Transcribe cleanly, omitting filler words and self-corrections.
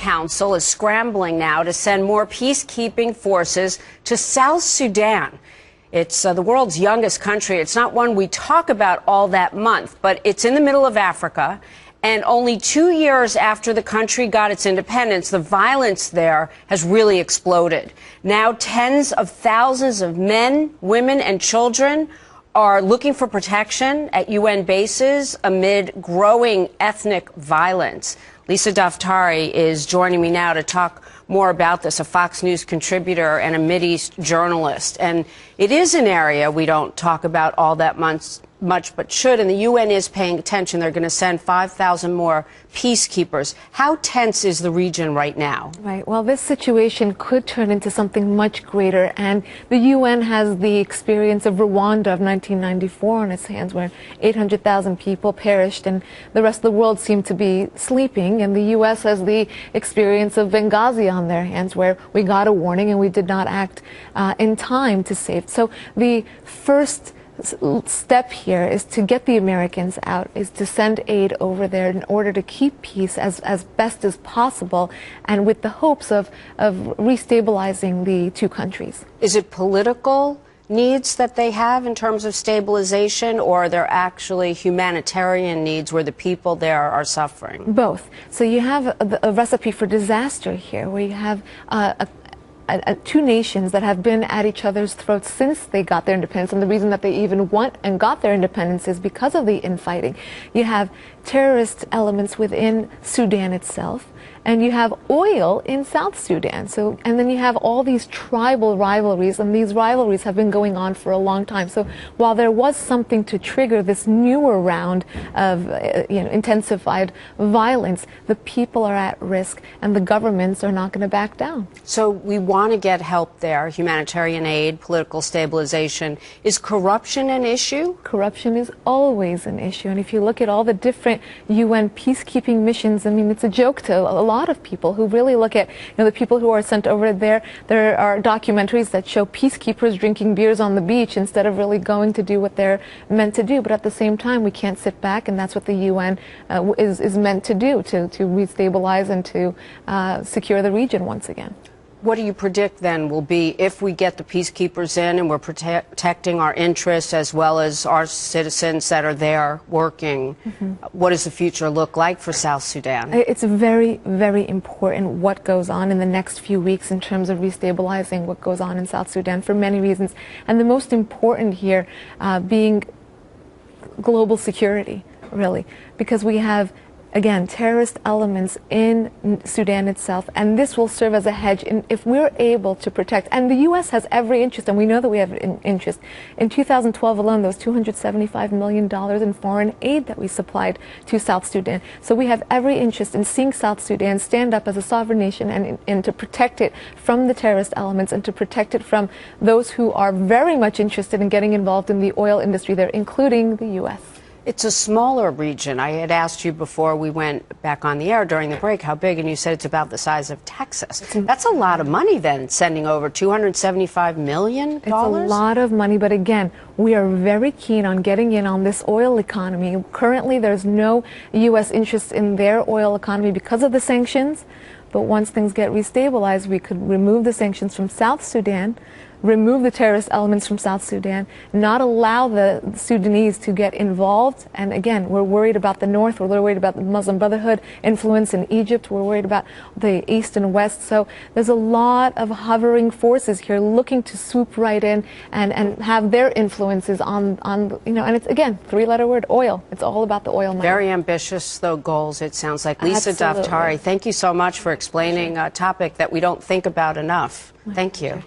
Council is scrambling now to send more peacekeeping forces to South Sudan. It's the world's youngest country. It's not one we talk about all that month, but it's in the middle of Africa. And only 2 years after the country got its independence, the violence there has really exploded. Now tens of thousands of men, women, and children are looking for protection at UN bases amid growing ethnic violence. Lisa Daftari is joining me now to talk more about this, a Fox News contributor and a Mideast journalist. And it is an area we don't talk about all that much, but should, and the UN is paying attention. They're going to send 5,000 more peacekeepers. How tense is the region right now? Right. Well, this situation could turn into something much greater, and the UN has the experience of Rwanda of 1994 on its hands, where 800,000 people perished, and the rest of the world seemed to be sleeping, and the U.S. has the experience of Benghazi on their hands, where we got a warning and we did not act in time to save. So the first step here is to get the Americans out, is to send aid over there in order to keep peace as best as possible, and with the hopes of restabilizing the two countries. Is it political needs that they have in terms of stabilization, or are there actually humanitarian needs where the people there are suffering? Both. So you have a recipe for disaster here, where you have two nations that have been at each other's throats since they got their independence, and the reason that they even want and got their independence is because of the infighting. You have terrorist elements within Sudan itself, and you have oil in South Sudan. So, and then you have all these tribal rivalries, and these rivalries have been going on for a long time. So while there was something to trigger this newer round of intensified violence, the people are at risk, and the governments are not going to back down. So we want to get help there, humanitarian aid, political stabilization. Is corruption an issue? Corruption is always an issue, and if you look at all the different UN peacekeeping missions, I mean, it's a joke to a lot of people who really look at, the people who are sent over there. There are documentaries that show peacekeepers drinking beers on the beach instead of really going to do what they're meant to do. But at the same time, we can't sit back, and that's what the UN is meant to do, to restabilize and to secure the region once again. What do you predict then will be, if we get the peacekeepers in and we're protecting our interests as well as our citizens that are there working, what does the future look like for South Sudan? It's very, very important what goes on in the next few weeks in terms of restabilizing what goes on in South Sudan for many reasons. And the most important here being global security, really, because we have, again, terrorist elements in Sudan itself, and this will serve as a hedge if we're able to protect. And the U.S. has every interest, and we know that we have an interest. In 2012 alone, there was $275 million in foreign aid that we supplied to South Sudan. So we have every interest in seeing South Sudan stand up as a sovereign nation and to protect it from the terrorist elements, and to protect it from those who are very much interested in getting involved in the oil industry there, including the U.S. It's a smaller region. I had asked you before we went back on the air during the break how big, and you said it's about the size of Texas. That's a lot of money then, sending over $275 million? It's a lot of money, but again, we are very keen on getting in on this oil economy. Currently, there's no U.S. interest in their oil economy because of the sanctions, but once things get restabilized, we could remove the sanctions from South Sudan, remove the terrorist elements from South Sudan, not allow the Sudanese to get involved. And again, we're worried about the North, we're worried about the Muslim Brotherhood influence in Egypt, we're worried about the East and West. So there's a lot of hovering forces here looking to swoop right in and have their influences on and it's, again, three-letter word, oil. It's all about the oil money. Very ambitious, though, goals, it sounds like. Lisa Absolutely. Daftari, thank you so much for explaining a topic that we don't think about enough. Thank you.